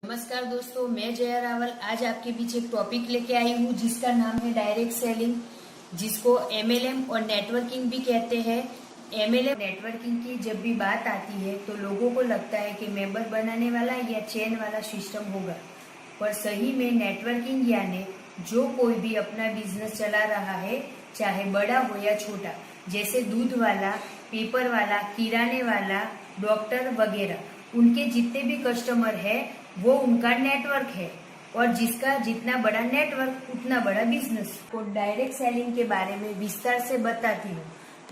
नमस्कार दोस्तों, मैं जया रावल आज आपके बीच एक टॉपिक लेके आई हूँ जिसका नाम है डायरेक्ट सेलिंग, जिसको एमएलएम और नेटवर्किंग भी कहते हैं। एमएलएम नेटवर्किंग की जब भी बात आती है तो लोगों को लगता है कि मेंबर बनाने वाला या चेन वाला सिस्टम होगा, पर सही में नेटवर्किंग यानी जो कोई भी अपना बिजनेस चला रहा है, चाहे बड़ा हो या छोटा, जैसे दूध वाला, पेपर वाला, किराने वाला, डॉक्टर वगैरह, उनके जितने भी कस्टमर है वो उनका नेटवर्क है, और जिसका जितना बड़ा नेटवर्क उतना बड़ा बिजनेस। तो डायरेक्ट सेलिंग के बारे में विस्तार से बताती हूँ।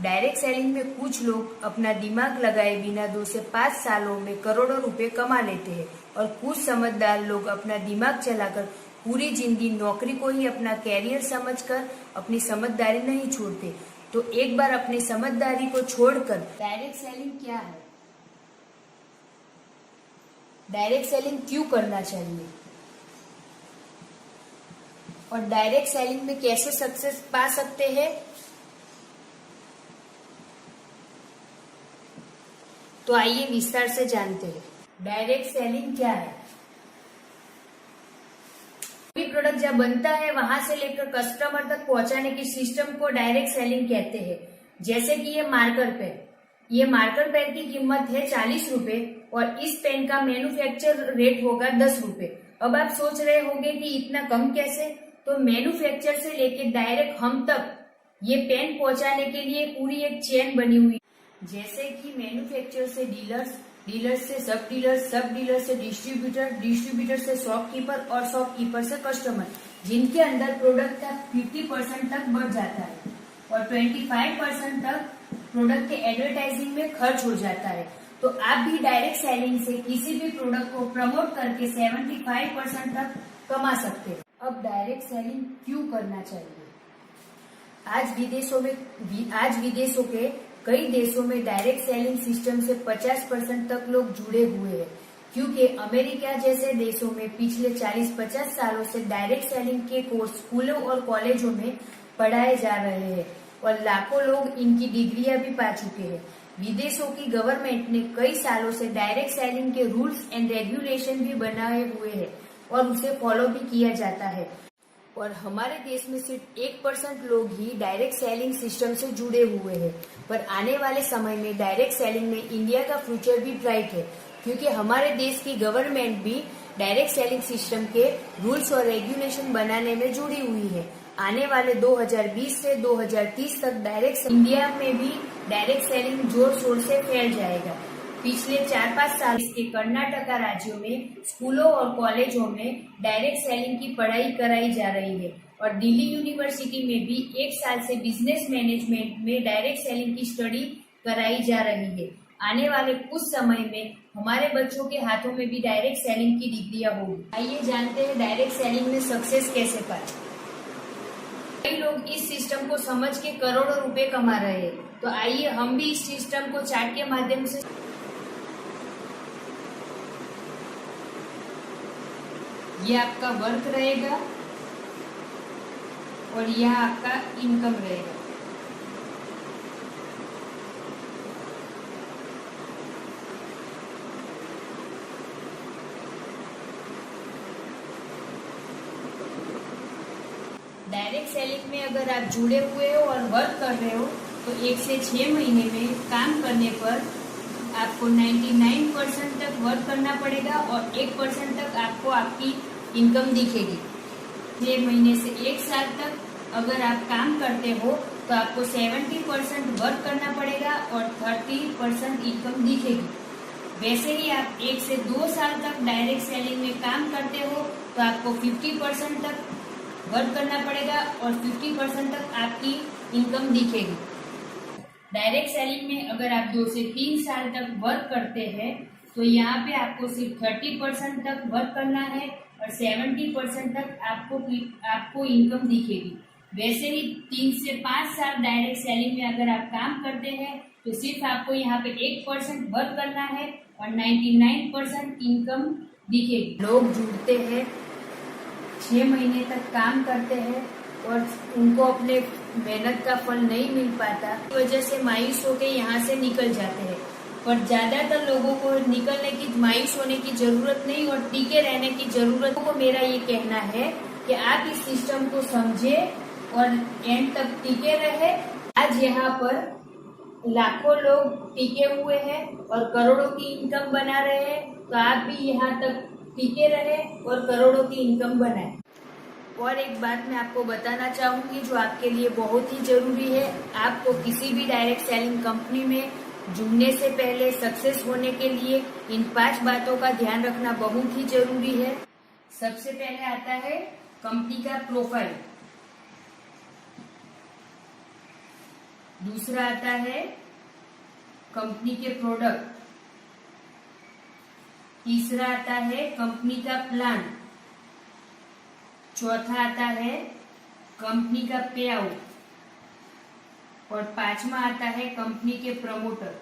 डायरेक्ट सेलिंग में कुछ लोग अपना दिमाग लगाए बिना 2 से 5 सालों में करोड़ों रुपए कमा लेते हैं, और कुछ समझदार लोग अपना दिमाग चलाकर पूरी जिंदगी नौकरी को ही अपना कैरियर समझकर अपनी समझदारी नहीं छोड़ते। तो एक बार अपनी समझदारी को छोड़कर डायरेक्ट सेलिंग क्या है, डायरेक्ट सेलिंग क्यों करना चाहिए, और डायरेक्ट सेलिंग में कैसे सक्सेस पा सकते हैं, तो आइए विस्तार से जानते हैं। डायरेक्ट सेलिंग क्या है। कोई प्रोडक्ट जब बनता है वहां से लेकर कस्टमर तक पहुंचाने की सिस्टम को डायरेक्ट सेलिंग कहते हैं। जैसे कि ये मार्कर पेन, ये मार्कर पेन की कीमत है 40 रुपए और इस पेन का मैन्युफैक्चर रेट होगा 10 रुपए। अब आप सोच रहे होंगे कि इतना कम कैसे, तो मैन्युफैक्चर से लेकर डायरेक्ट हम तक ये पेन पहुंचाने के लिए पूरी एक चेन बनी हुई, जैसे कि मैन्युफैक्चर से डीलर्स, डीलर्स से सब डीलर्स, सब डीलर से डिस्ट्रीब्यूटर, डिस्ट्रीब्यूटर से शॉपकीपर और शॉपकीपर से कस्टमर, जिनके अंदर प्रोडक्ट का 50% तक बढ़ जाता है और 25% तक प्रोडक्ट के एडवर्टाइजिंग में खर्च हो जाता है। तो आप भी डायरेक्ट सेलिंग से किसी भी प्रोडक्ट को प्रमोट करके 75% तक कमा सकते हैं। अब डायरेक्ट सेलिंग क्यों करना चाहिए। आज विदेशों के कई देशों में डायरेक्ट सेलिंग सिस्टम से 50% तक लोग जुड़े हुए हैं, क्योंकि अमेरिका जैसे देशों में पिछले 40-50 सालों से डायरेक्ट सेलिंग के कोर्स स्कूलों और कॉलेजों में पढ़ाए जा रहे हैं और लाखों लोग इनकी डिग्रियां भी पा चुके हैं। विदेशों की गवर्नमेंट ने कई सालों से डायरेक्ट सेलिंग के रूल्स एंड रेगुलेशन भी बनाए हुए हैं और उसे फॉलो भी किया जाता है, और हमारे देश में सिर्फ 1% लोग ही डायरेक्ट सेलिंग सिस्टम से जुड़े हुए हैं। पर आने वाले समय में डायरेक्ट सेलिंग में इंडिया का फ्यूचर भी ब्राइट है, क्योंकि हमारे देश की गवर्नमेंट भी डायरेक्ट सेलिंग सिस्टम के रूल्स और रेगुलेशन बनाने में जुड़ी हुई है। आने वाले 2020 से 2030 तक इंडिया में भी डायरेक्ट सेलिंग जोर शोर से फैल जाएगा। पिछले 4-5 साल के कर्नाटका राज्यों में स्कूलों और कॉलेजों में डायरेक्ट सेलिंग की पढ़ाई कराई जा रही है, और दिल्ली यूनिवर्सिटी में भी 1 साल से बिजनेस मैनेजमेंट में डायरेक्ट सेलिंग की स्टडी कराई जा रही है। आने वाले कुछ समय में हमारे बच्चों के हाथों में भी डायरेक्ट सेलिंग की डिग्रियां होगी। आइए जानते हैं डायरेक्ट सेलिंग में सक्सेस कैसे पाए। कई लोग इस सिस्टम को समझ के करोड़ों रुपए कमा रहे हैं, तो आइए हम भी इस सिस्टम को चार्ट के माध्यम से। ये आपका वर्क रहेगा और यह आपका इनकम रहेगा। डायरेक्ट सेलिंग में अगर आप जुड़े हुए हो और वर्क कर रहे हो तो 1 से 6 महीने में काम करने पर आपको 99% तक वर्क करना पड़ेगा और 1% तक आपको आपकी इनकम दिखेगी। 6 महीने से 1 साल तक अगर आप काम करते हो तो आपको 70% वर्क करना पड़ेगा और 30% इनकम दिखेगी। वैसे ही आप 1 से 2 साल तक डायरेक्ट सेलिंग में काम करते हो तो आपको 50% तक वर्क करना पड़ेगा और 50% तक आपकी इनकम दिखेगी। डायरेक्ट सेलिंग में अगर आप 2 से 3 साल तक वर्क करते हैं तो यहाँ पे आपको सिर्फ 30% तक वर्क करना है और 70% तक आपको इनकम दिखेगी। वैसे ही 3 से 5 साल डायरेक्ट सेलिंग में अगर आप काम करते हैं तो सिर्फ आपको यहाँ पे 1% वर्क करना है और 99% इनकम दिखेगी। लोग जुड़ते हैं, 6 महीने तक काम करते हैं और उनको अपने मेहनत का फल नहीं मिल पाता, इस वजह से मायूस होकर यहाँ से निकल जाते हैं। पर ज्यादातर लोगों को निकलने की, मायूस होने की जरूरत नहीं और टिके रहने की जरूरत को मेरा ये कहना है कि आप इस सिस्टम को समझे और एंड तक टिके रहे। आज यहाँ पर लाखों लोग टिके हुए हैं और करोड़ों की इनकम बना रहे हैं, तो आप भी यहाँ तक टिके रहे और करोड़ों की इनकम बनाए। और एक बात मैं आपको बताना चाहूंगी जो आपके लिए बहुत ही जरूरी है। आपको किसी भी डायरेक्ट सेलिंग कंपनी में जुड़ने से पहले सक्सेस होने के लिए इन 5 बातों का ध्यान रखना बहुत ही जरूरी है। सबसे पहले आता है कंपनी का प्रोफाइल, दूसरा आता है कंपनी के प्रोडक्ट, तीसरा आता है कंपनी का प्लान, चौथा आता है कंपनी का पे आउट और 5वां आता है कंपनी के प्रमोटर।